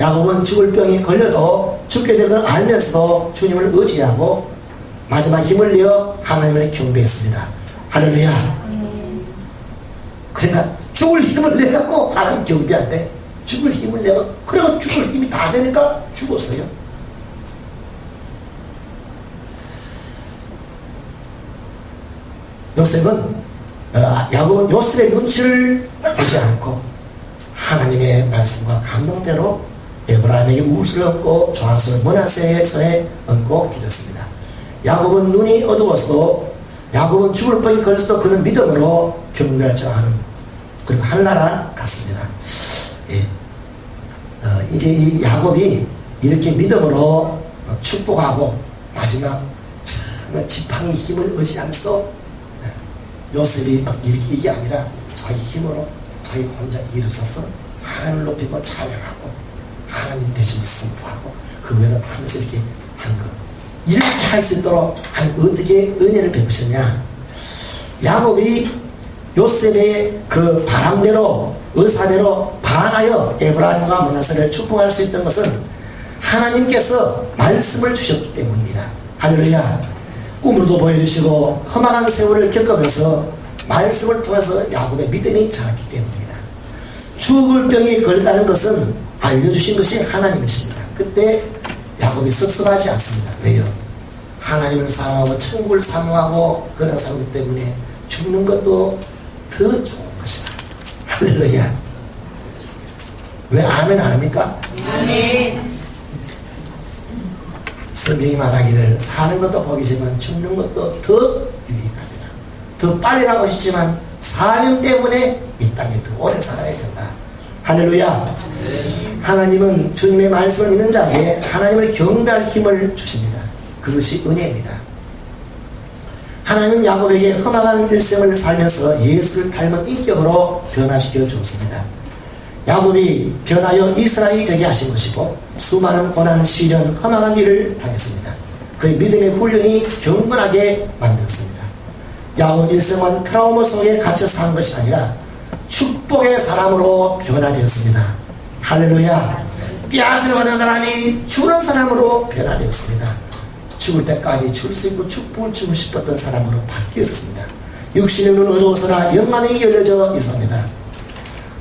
야곱은 죽을 병이 걸려도 죽게 될 걸 알면서도 주님을 의지하고 마지막 힘을 내어 하나님을 경배했습니다. 할렐루야. 그러니까 죽을 힘을 내갖고 하나님 경배한대. 죽을 힘을 내고 그리고 죽을 힘이 다 되니까 죽었어요. 야곱은 요셉의 눈치를 보지 않고 하나님의 말씀과 감동대로 에브라임에게 우슬을 얹고 조항선을 므낫세의 손에 얹고 기도했습니다. 야곱은 눈이 어두워서도 야곱은 죽을 뻔히 걸려서도 그는 믿음으로 경배하는 그리고 한나라 같습니다. 예. 이제 이 야곱이 이렇게 믿음으로 축복하고 마지막 정말 지팡이 힘을 의지하면서 요셉이 이게 아니라 자기 힘으로 자기 혼자 일어서서 하나님을 높이고 찬양하고 하나님 대신에 승부하고 그 외에도 하면서 이렇게 한 것. 이렇게 할 수 있도록 어떻게 은혜를 베푸셨냐. 야곱이 요셉의 그 바람대로 의사대로 반하여 에브라임과 므낫세를 축복할 수 있던 것은 하나님께서 말씀을 주셨기 때문입니다. 할렐루야. 꿈으로도 보여주시고 험악한 세월을 겪으면서 말씀을 통해서 야곱의 믿음이 자랐기 때문입니다. 죽을 병이 걸렸다는 것은 알려주신 것이 하나님이십니다. 그때 야곱이 섭섭하지 않습니다. 왜요? 하나님을 사랑하고 천국을 사모하고 그런 사람이기 때문에 죽는 것도 더 좋은 것이다. 할렐루야. 왜 아멘 안 합니까? 아멘. 성경이 말하기를 사는 것도 복이지만 죽는 것도 더 유익하다. 더 빨리 가고 싶지만 사명 때문에 이 땅에 더 오래 살아야 된다. 할렐루야. 하나님은 주님의 말씀을 믿는 자에게 하나님을 경배할 힘을 주십니다. 그것이 은혜입니다. 하나님은 야곱에게 험악한 일생을 살면서 예수를 닮은 인격으로 변화시켜 주었습니다. 야곱이 변하여 이스라엘이 되게 하신 것이고 수많은 고난, 시련, 험악한 일을 당했습니다. 그의 믿음의 훈련이 경건하게 만들었습니다. 야곱 일생은 트라우마 속에 갇혀 산 것이 아니라 축복의 사람으로 변화되었습니다. 할렐루야. 뼈아슬 받은 사람이 죽은 사람으로 변화되었습니다. 죽을 때까지 줄 수 있고 축복을 주고 싶었던 사람으로 바뀌었습니다. 육신의 눈 어두워서나 영안이 열려져 있습니다.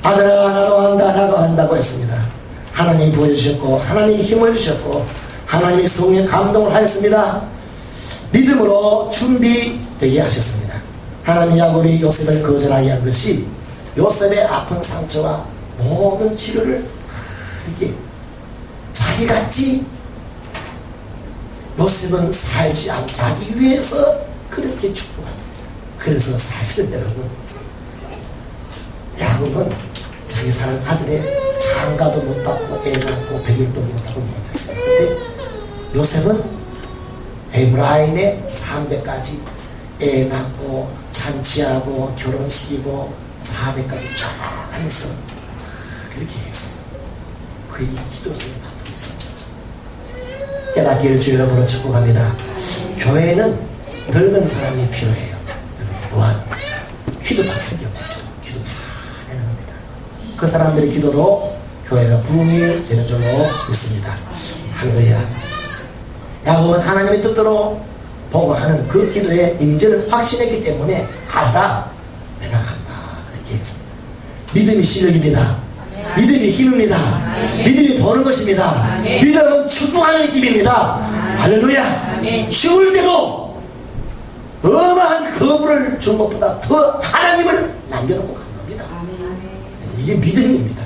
아들아 나도 한다 나도 한다고 했습니다. 하나님이 보여주셨고 하나님이 힘을 주셨고 하나님이 성령의 감동을 하였습니다. 믿음으로 준비되게 하셨습니다. 하나님 야곱이 요셉을 거절하게 한 것이 요셉의 아픈 상처와 모든 치료를 이렇게 자기같이 요셉은 살지 않게 하기 위해서 그렇게 축복합니다. 그래서 사실은 여러분 야곱은 자기 사랑 아들의 장가도 못 받고 애 낳고 백일도 못하고 못했어요. 근데 요셉은 에브라임의 3대까지 애 낳고 잔치하고 결혼시키고 4대까지 쫙 하면서 그렇게 했어요. 그의 기도 속에 다 들어있습니다. 깨닫기를 주 여러분으로 축복합니다. 교회는 늙은 사람이 필요해요. 또한 기도받을 게 없죠. 기도 많이 합니다. 그 사람들의 기도로 교회가 부흥이 되는 줄로 믿습니다. 할렐루야. 야곱은 하나님의 뜻대로 보고하는 그 기도의 임재를 확신했기 때문에 가라 내가 간다 그렇게 했습니다. 믿음이 실력입니다. 믿음이 힘입니다. 믿음이 보는 것입니다. 믿음은 축복하는 힘입니다. 할렐루야. 죽을 때도 어마한 거부를 준 것보다 더 하나님을 남겨놓고 간 겁니다. 이게 믿음입니다.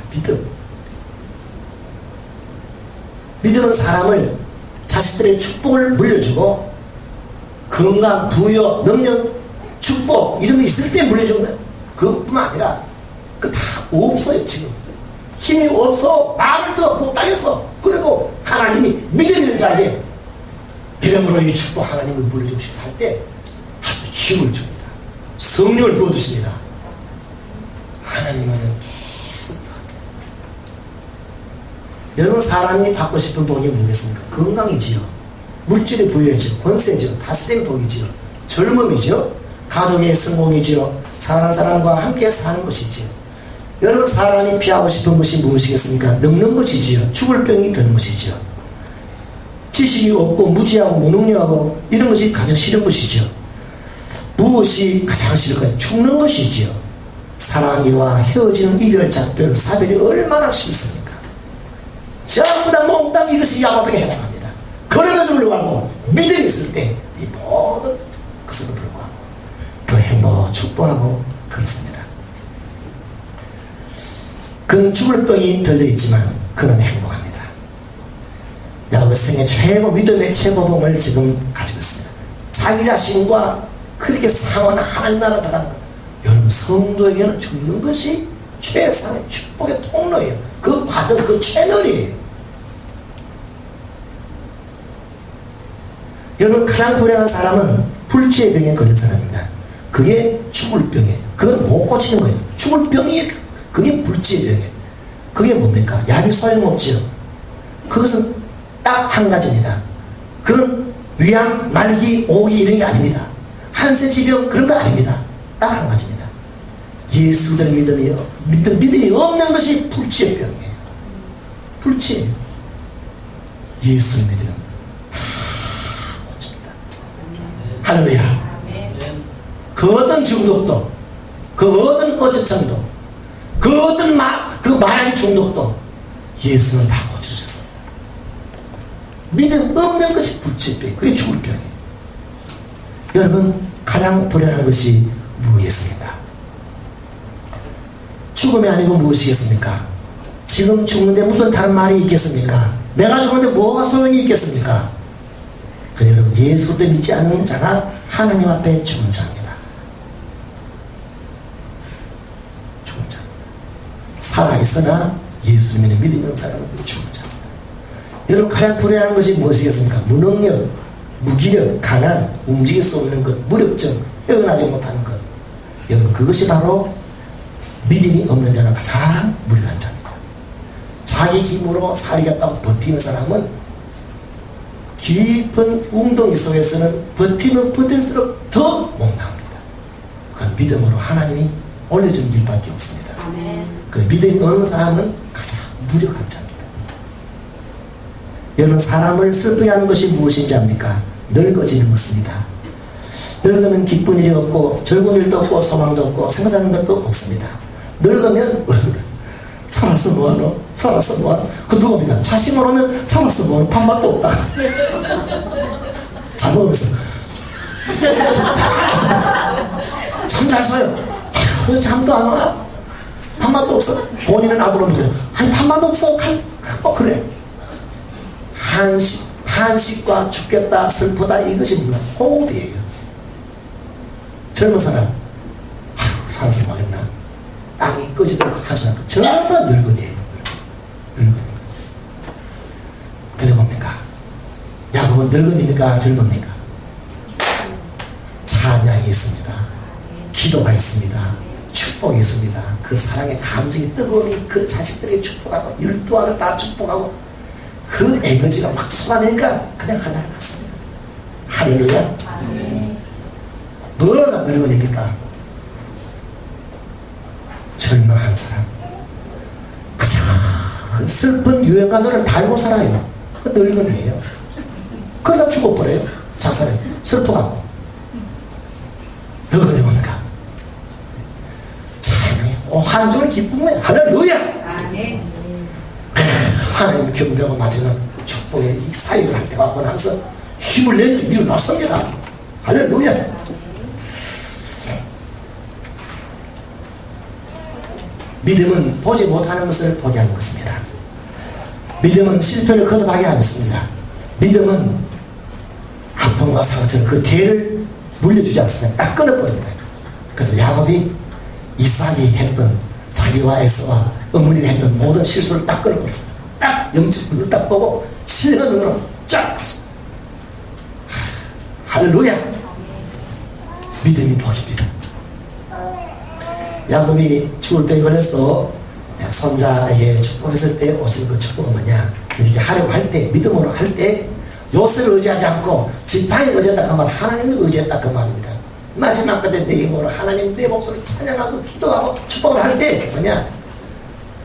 믿음은 사람을 자식들의 축복을 물려주고 건강, 부여, 능력, 축복 이런 게 있을 때 물려주는 거예요. 그것뿐만 아니라 그 다 없어요. 지금 힘이 없어 말도 없고 따여서 그래도 하나님이 믿음 있는 자에게 믿음으로 이 축복 하나님을 물려주고 싶어 할 때 아주 힘을 줍니다. 성령을 부어주십니다. 하나님은 계속 여러분 사람이 받고 싶은 복이 뭐겠습니까? 건강이지요. 물질의 부여이지요. 권세지요. 다스림의 복이지요. 젊음이지요. 가족의 성공이지요. 사랑하는 사람과 함께 사는 것이지요. 여러분 사람이 피하고 싶은 것이 무엇이겠습니까? 늙는 것이지요. 죽을 병이 되는 것이지요. 지식이 없고 무지하고 무능력하고 이런 것이 가장 싫은 것이지요. 무엇이 가장 싫을까요? 죽는 것이지요. 사랑이와 헤어지는 이별, 작별, 사별이 얼마나 싫습니까? 전부 다 몽땅 이것이 야곱에게 해당합니다. 그럼에도 불구하고 믿음이 있을 때 이 모든 것에도 불구하고 그 행복하고 축복하고 그렇습니다. 그는 죽을 병이 들려있지만 그는 행복합니다. 야곱의 생애 최고 믿음의 최고봉을 지금 가지고 있습니다. 자기 자신과 그렇게 상원 하나님 나라 들어가는 거예요. 여러분, 성도에게는 죽는 것이 최상의 축복의 통로예요. 그 과정, 그 채널이에요. 여러분, 가장 불행한 사람은 불치의 병에 걸린 사람입니다. 그게 죽을 병이에요. 그건 못 고치는 거예요. 죽을 병이, 그게 불치의 병이에요. 그게 뭡니까? 약이 소용없지요. 그것은 딱 한 가지입니다. 그건 위암, 말기, 오기 이런 게 아닙니다. 한세지병 그런 거 아닙니다. 딱 한 가지입니다. 예수를 믿음이 없는 것이 불치의 병이에요. 불치예요. 예수를 믿으면 다 고칩니다. 할렐루야. 그 어떤 중독도, 그 어떤 어쩌청도, 그 어떤 마약 중독도 예수는 다 고쳐주셨습니다. 믿음 없는 것이 불치의 병, 그게 죽을 병이에요. 여러분, 가장 불행한 것이 무엇이겠습니까? 죽음이 아니고 무엇이겠습니까? 지금 죽는데 무슨 다른 말이 있겠습니까? 내가 죽는데 뭐가 소용이 있겠습니까? 그 여러분, 예수도 믿지 않는 자가 하나님 앞에 죽은 자입니다. 죽은 자입니다. 살아있으나 예수 믿는 믿음이 없는 사람은 죽은 자입니다. 여러분, 가장 불행한 것이 무엇이겠습니까? 무능력, 무기력, 가난, 움직일 수 없는 것, 무력증, 헤어나지 못하는 것. 여러분, 그것이 바로 믿음이 없는 자가 가장 무력한 자입니다. 자기 힘으로 살겠다고 버티는 사람은 깊은 웅덩이 속에서는 버티면 버틸수록 더 못나옵니다. 그건 믿음으로 하나님이 올려준 일밖에 없습니다. 그 믿음이 없는 사람은 가장 무력한 자입니다. 여러분, 사람을 슬프게 하는 것이 무엇인지 압니까? 늙어지는 것입니다. 늙으면 기쁜 일이 없고 즐거운 일도 없고 소망도 없고 생사하는 것도 없습니다. 늙으면 살았어 뭐하노? 살았어 뭐하노? 그 누굽니까? 자식 모르면 살았어 뭐하노? 밥맛도 없다. 잘 먹으면서 참 잘 써요. 아휴, 잠도 안 와. 밥맛도 없어. 본인은 아들은 그래. 아니 밥맛도 없어. 그래. 탄식과 죽겠다, 슬프다, 이것이 뭐냐? 호흡이에요. 젊은 사람, 아휴, 살아서 뭐겠나? 땅이 꺼지도록 하소서. 전부 늙은이에요. 늙은이. 근데 뭡니까? 야곱은 늙은이니까 젊습니까? 찬양이 있습니다. 기도가 있습니다. 축복이 있습니다. 그 사랑의 감정이 뜨거우니 그 자식들에게 축복하고 12알을 다 축복하고 그 에너지가 막 쏟아내니까 그냥 하나님 같습니다. 할렐루야. 뭐가 늙은입니까? 절망하는 사람, 가장 슬픈 유행가 노래를 다 알고 살아요. 그 늙은이에요. 그러다 죽어버려요. 자살해. 슬퍼갖고. 늙은이 뭡니까? 찬양해. 한종의 기쁨에 할렐루야. 하나님 경배하고 마지막 축복의 이 사역을 할 때 왔고 나면서 힘을 내서 일어났습니다. 할렐루야. 믿음은 보지 못하는 것을 보게 하는 것입니다. 믿음은 실패를 거듭하게 않습니다. 믿음은 아픔과 상처를 그 대를 물려주지 않습니다. 딱 끊어버립니다. 그래서 야곱이 이삭이 했던 자기와 에서와 어머니가 했던 모든 실수를 딱 끊어버렸습니다. 딱 영적 눈을 딱 보고 신령한 눈으로 쫙 할렐루야. 믿음이 복입니다. 야곱이 죽을 병에 걸려서 손자에게 축복했을 때 오신 그 축복은 뭐냐? 이렇게 하려고 할 때, 믿음으로 할 때 요새를 의지하지 않고 지팡이를 의지했다 그 말, 하나님을 의지했다 그 말입니다. 마지막까지 내 힘으로 하나님 내 목소리를 찬양하고 기도하고 축복을 할 때 뭐냐?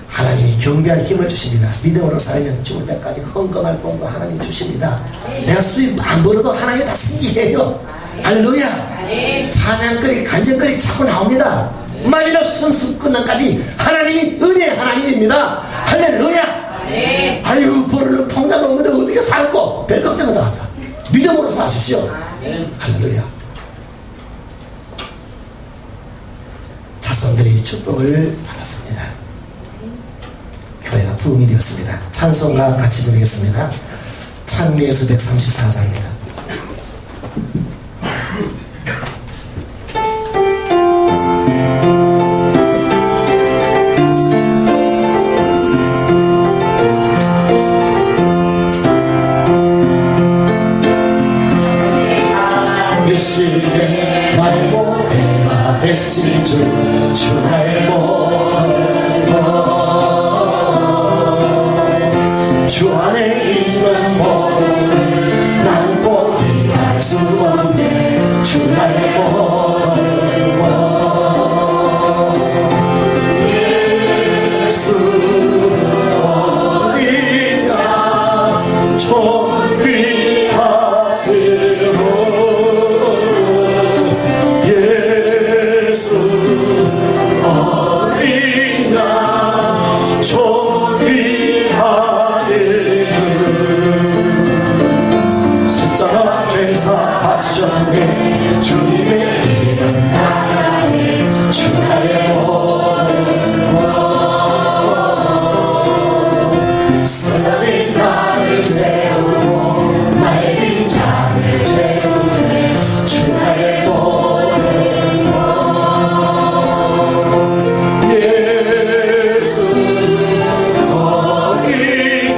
하나님이 경배할 힘을 주십니다. 믿음으로 살면 죽을 때까지 헌금할 돈도 하나님이 주십니다. 내가 수입 안 벌어도 하나님이 다 승리해요. 할렐루야. 찬양거리 간증거리 자꾸 나옵니다. 마지막 선수 끝난까지 하나님이 은혜의 하나님입니다. 할렐루야. 아유, 벌을 통장 없는데 어떻게 살고 별 걱정은 다 한다. 믿음으로 사십시오. 할렐루야. 자손들이 축복을 받았습니다. 교회가 부흥이 되었습니다. 찬송가 같이 부르겠습니다. 찬미예수 134장입니다. 되실 줄 주 나의 모든 것 주 안에 있는 모든 난 포기할 수 없네 주 나의 모든 것 예수 어린 양 존귀하리로 예수 어린 양 존귀하리로 십자가 죄사하셨네 주님의 이름 찬양해 주 나의 모든 것 쓰러진 나를 채우고 나의 빈잔을 채우네 주 나의 모든 것 예수 어린 양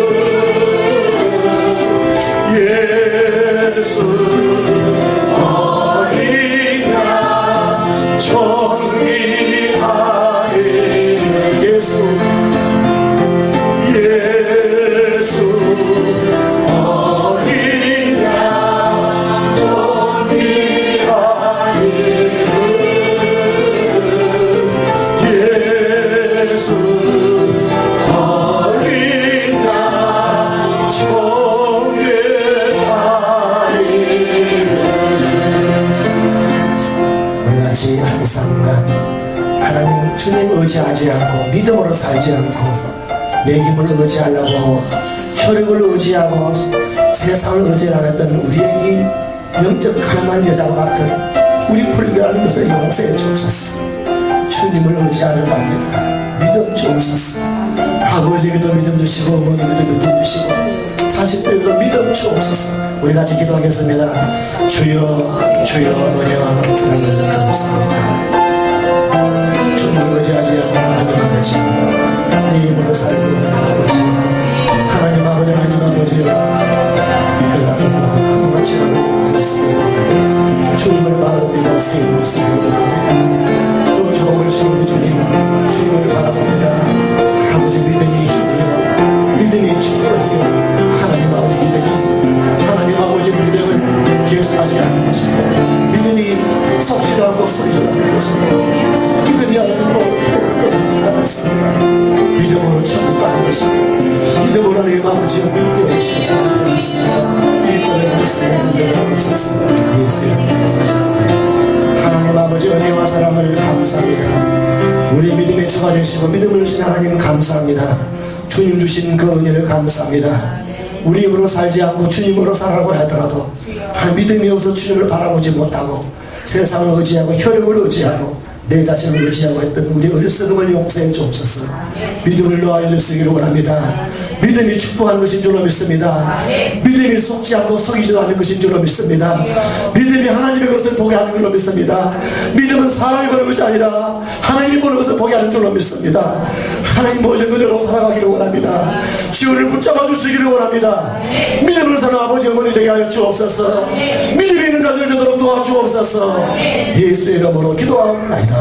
존귀하리로 예수 어린 양 존귀하리로 예수 예수 어린 양 존귀하리로 예수 어린 양 존귀하리로 우리 같이 한 순간 하나님 주님 의지하지 않고 믿음으로 살지 않고 내 힘을 의지하려고 혈육을 의지하고 세상을 의지하였던 우리의 이 영적 가난한 여자와 같은 우리 불교하는 것을 용서해 주옵소서. 주님을 의지하는 관계다 믿음 주옵소서. 아버지에게도 믿음 주시고 어머니에게도 믿음 주시고 자식들에게도 믿음 주옵소서. 우리 같이 기도하겠습니다. 주여 주여 은혜와 사랑을 감사합니다. 주님을 의지하지 않고 하나님 아버지 내 힘으로 살고 있는 아버지 하나님 아버지 하나님 아버지여 내가 모든 하루같이 하는 인생을 쓰기를 원합니다. 주님을 바라봅니다. 세임을 쓰기를 원합니다. 더 좋은 시우리 주님을 바라봅니다. 아버지 믿음이 힘이요 믿음이 축복이요 하나님 아버지 믿음이 하나님 아버지 무력을 계속하지 않는 것이고 믿음이 섞지도 않고 소리지도 않는 것이고 믿음이 하나님 모든 표를 끌어낸다고 했습니다. 믿음으로 천국 가는 것이고 믿음으로 하나님 아버지여 믿게 하시면서 살았습니다. 이 모든 말씀을 전달하고 없었습니다. 예수의 이름으로 하나님 아버지 은혜와 사랑을 감사합니다. 우리 믿음의 주가 되시고 믿음을 주신 하나님 감사합니다. 주님 주신 그 은혜를 감사합니다. 우리 힘으로 살지 않고 주님으로 살아가고 하더라도 한 믿음이 없어 주님을 바라보지 못하고 세상을 의지하고 혈육을 의지하고 내 자신을 의지하고 했던 우리 어리석음을 용서해 주옵소서. 믿음을 놓아여 주시기를 원합니다. 믿음이 축복하는 것인 줄로 믿습니다. 믿음이 속지 않고 속이지도 않는 것인 줄로 믿습니다. 믿음이 하나님의 것을 보게 하는 줄로 믿습니다. 믿음은 사람이 보는 것이 아니라 하나님이 보는 것을 보게 하는 줄로 믿습니다. 하나님 보신 그대로 살아가기를 원합니다. 주를 붙잡아 주시기를 원합니다. 믿음을 사는 아버지 어머니 되게 하여 주옵소서. 믿음이 있는 자들 되도록 도와주옵소서. 예수의 이름으로 기도하옵나이다.